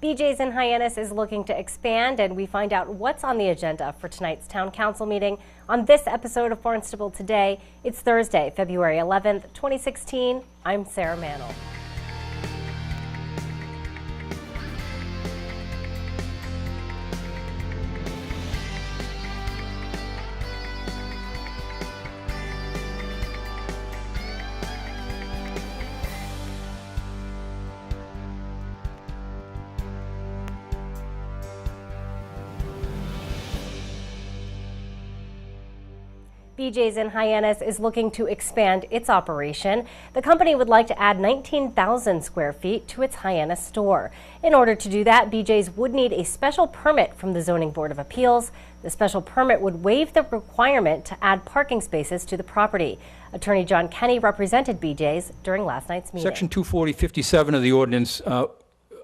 BJ's in Hyannis is looking to expand, and we find out what's on the agenda for tonight's Town Council meeting on this episode of Barnstable Today. It's Thursday, February 11th, 2016. I'm Sarah Mantle. BJ's in Hyannis is looking to expand its operation. The company would like to add 19,000 square feet to its Hyannis store. In order to do that, BJ's would need a special permit from the Zoning Board of Appeals. The special permit would waive the requirement to add parking spaces to the property. Attorney John Kenny represented BJ's during last night's meeting. Section 240-57 of the ordinance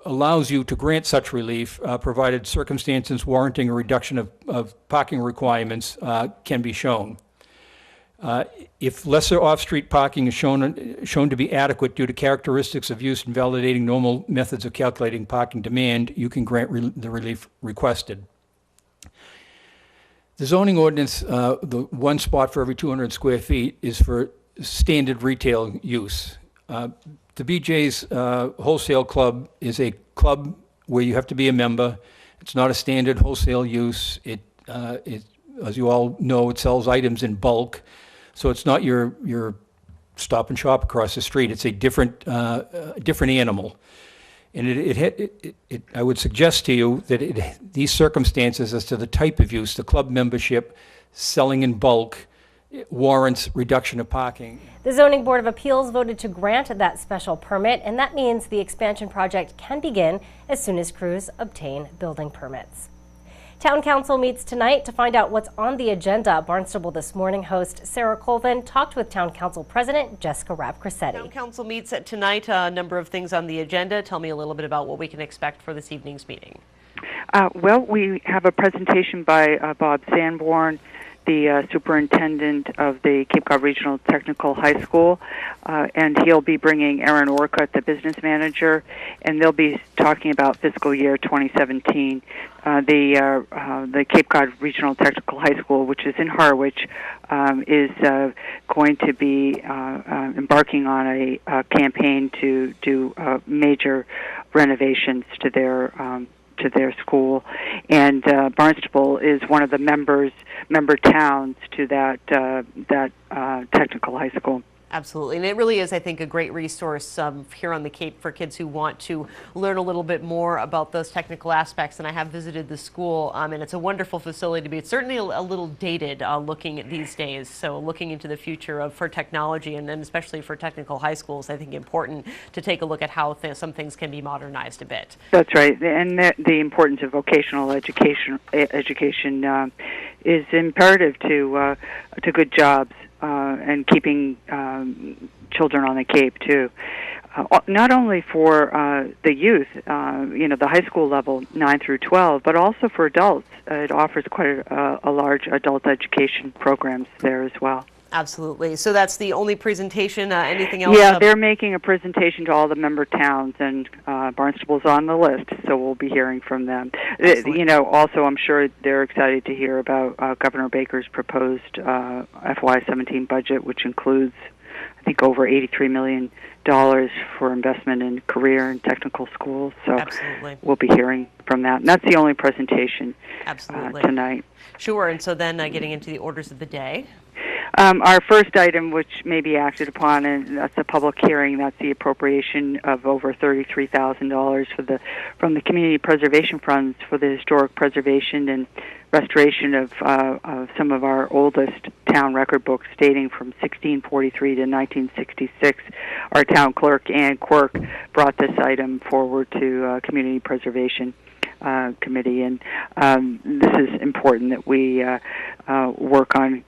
allows you to grant such relief, provided circumstances warranting a reduction of parking requirements can be shown. If lesser off-street parking is shown to be adequate due to characteristics of use and validating normal methods of calculating parking demand, you can grant the relief requested. The zoning ordinance, the one spot for every 200 square feet, is for standard retail use. The BJ's Wholesale Club is a club where you have to be a member. It's not a standard wholesale use. As you all know, it sells items in bulk. So it's not your stop and shop across the street. It's a different animal. And I would suggest to you that these circumstances as to the type of use, the club membership, selling in bulk, warrants reduction of parking. The Zoning Board of Appeals voted to grant that special permit, and that means the expansion project can begin as soon as crews obtain building permits. Town Council meets tonight to find out what's on the agenda. Barnstable This Morning host Sarah Colvin talked with Town Council President Jessica Rapp-Crissetti. Town Council meets tonight, a number of things on the agenda. Tell me a little bit about what we can expect for this evening's meeting. Well, we have a presentation by Bob Sanborn, the superintendent of the Cape Cod Regional Technical High School, and he'll be bringing Aaron Orcutt, the business manager, and they'll be talking about fiscal year 2017. The Cape Cod Regional Technical High School, which is in Harwich, is going to be embarking on a campaign to do major renovations to their school, and Barnstable is one of the member towns to that technical high school. Absolutely, and it really is, I think, a great resource here on the Cape for kids who want to learn a little bit more about those technical aspects. And I have visited the school, and it's a wonderful facility to be. It's certainly a little dated looking at these days. So looking into the future for technology, and then especially for technical high schools, I think important to take a look at how some things can be modernized a bit. That's right, and the importance of vocational education is imperative to good jobs. And keeping children on the Cape, too. Not only for the youth, the high school level, 9 through 12, but also for adults. It offers quite a large adult education programs there as well. Absolutely. So that's the only presentation. Anything else? Yeah, they're making a presentation to all the member towns, and Barnstable's on the list, so we'll be hearing from them. Also, I'm sure they're excited to hear about Governor Baker's proposed FY17 budget, which includes, I think, over $83 million for investment in career and technical schools. So absolutely, we'll be hearing from that. And that's the only presentation tonight. Sure. And so then getting into the orders of the day. Our first item, which may be acted upon, and that's a public hearing, that's the appropriation of over $33,000 from the community preservation funds for the historic preservation and restoration of some of our oldest town record books dating from 1643 to 1966. Our town clerk, Ann Quirk, brought this item forward to Community Preservation Committee, and this is important that we work on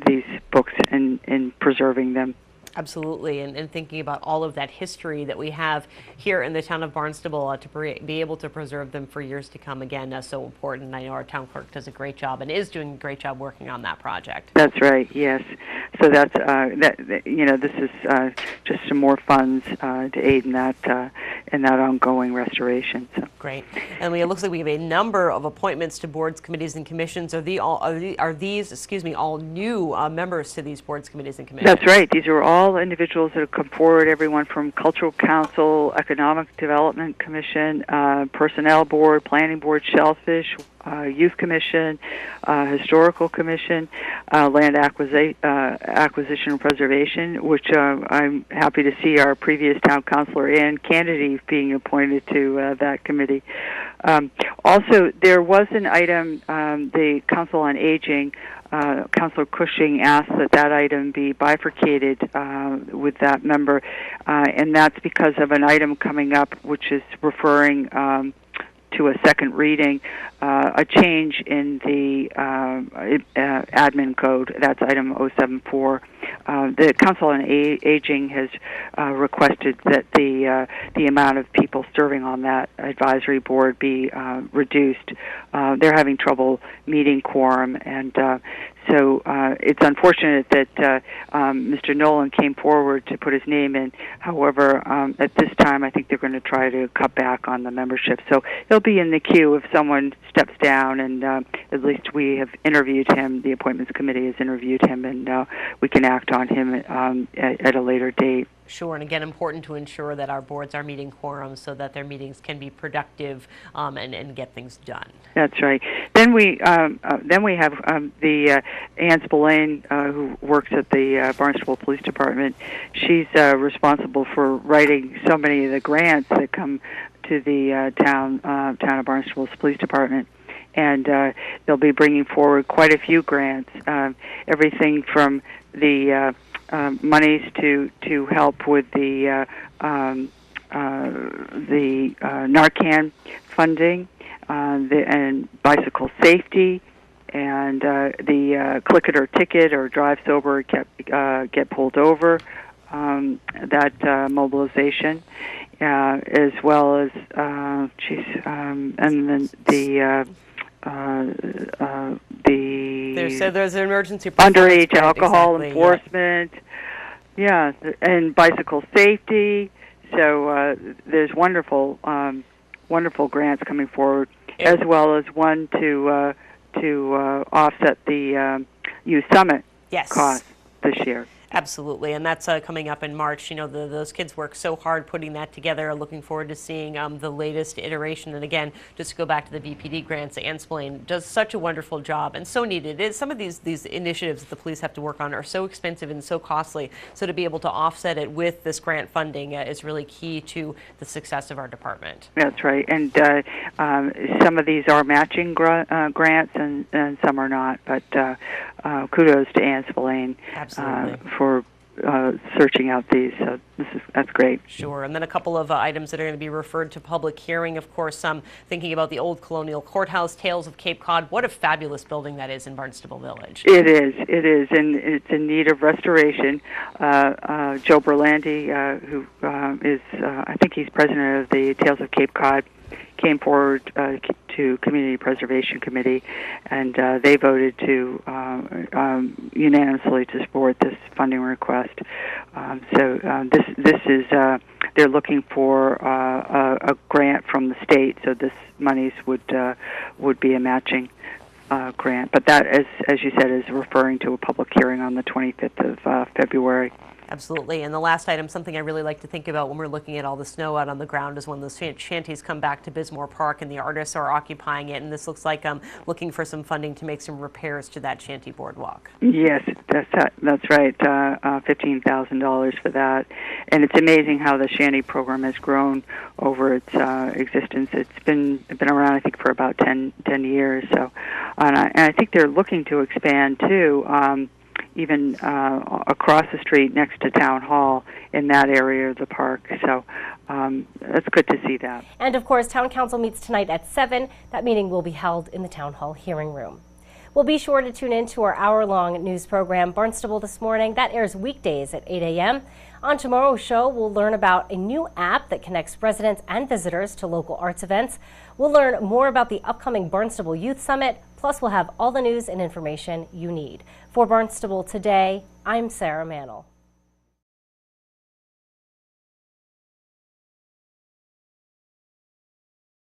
these books and preserving them. Absolutely, and thinking about all of that history that we have here in the town of Barnstable to be able to preserve them for years to come, again, so important. I know our town clerk does a great job and is doing a great job working on that project. That's right, yes. So that's, this is just some more funds to aid in that ongoing restoration. So. Great. And it looks like we have a number of appointments to boards, committees, and commissions. Are these all new members to these boards, committees, and commissions? That's right. These are all individuals that have come forward, everyone from Cultural Council, Economic Development Commission, Personnel Board, Planning Board, Shellfish, Youth Commission, Historical Commission, Land Acquisition and Preservation, which I'm happy to see our previous town councilor Ann Kennedy being appointed to that committee. Also, there was an item, the Council on Aging, Councilor Cushing asked that item be bifurcated with that member, and that's because of an item coming up which is referring to a second reading, a change in the admin code. That's item 074. The Council on Aging has requested that the amount of people serving on that advisory board be reduced. They're having trouble meeting quorum, and so it's unfortunate that Mr. Nolan came forward to put his name in. However, at this time, I think they're going to try to cut back on the membership. So he'll be in the queue if someone steps down, and at least we have interviewed him. The Appointments Committee has interviewed him, and we can act on him at a later date. Sure, and again, important to ensure that our boards are meeting quorums so that their meetings can be productive and get things done. That's right. Then we have the Ann Spillane, who works at the Barnstable Police Department. She's responsible for writing so many of the grants that come to the town of Barnstable's Police Department. And they'll be bringing forward quite a few grants, everything from the monies to help with the Narcan funding, and bicycle safety, and the click it or ticket or drive sober get pulled over, that mobilization, as well as and then there's an emergency underage alcohol exactly, enforcement, and bicycle safety. So there's wonderful grants coming forward, as well as one to offset the Youth Summit costs this year. Absolutely, and that's coming up in March. You know, those kids work so hard putting that together. Looking forward to seeing the latest iteration. And again, just to go back to the BPD grants, Ann Spillane does such a wonderful job and so needed. Some of these initiatives that the police have to work on are so expensive and so costly. So to be able to offset it with this grant funding is really key to the success of our department. That's right, and some of these are matching grants, and some are not. But kudos to Ann Spillane for searching out these. So that's great. Sure, and then a couple of items that are going to be referred to public hearing. Of course, thinking about the old colonial courthouse, Tales of Cape Cod. What a fabulous building that is in Barnstable Village. It is, and it's in need of restoration. Joe Berlandi, who is, I think he's president of the Tales of Cape Cod, came forward to Community Preservation Committee, and they voted to unanimously to support this funding request. This is they're looking for a grant from the state, so this monies would be a matching grant. But that, as you said, is referring to a public hearing on the 25th of February. Absolutely. And the last item, something I really like to think about when we're looking at all the snow out on the ground, is when those shanties come back to Bismore Park and the artists are occupying it. And this looks like looking for some funding to make some repairs to that shanty boardwalk. Yes, that's right. $15,000 for that. And it's amazing how the shanty program has grown over its existence. It's been around, I think, for about 10 years. So, and I think they're looking to expand too. Even across the street next to Town Hall in that area of the park. So it's good to see that. And of course, Town Council meets tonight at 7. That meeting will be held in the Town Hall hearing room. Well, be sure to tune in to our hour-long news program, Barnstable This Morning. That airs weekdays at 8 a.m. On tomorrow's show, we'll learn about a new app that connects residents and visitors to local arts events. We'll learn more about the upcoming Barnstable Youth Summit. Plus, we'll have all the news and information you need. For Barnstable Today, I'm Sarah Mantle.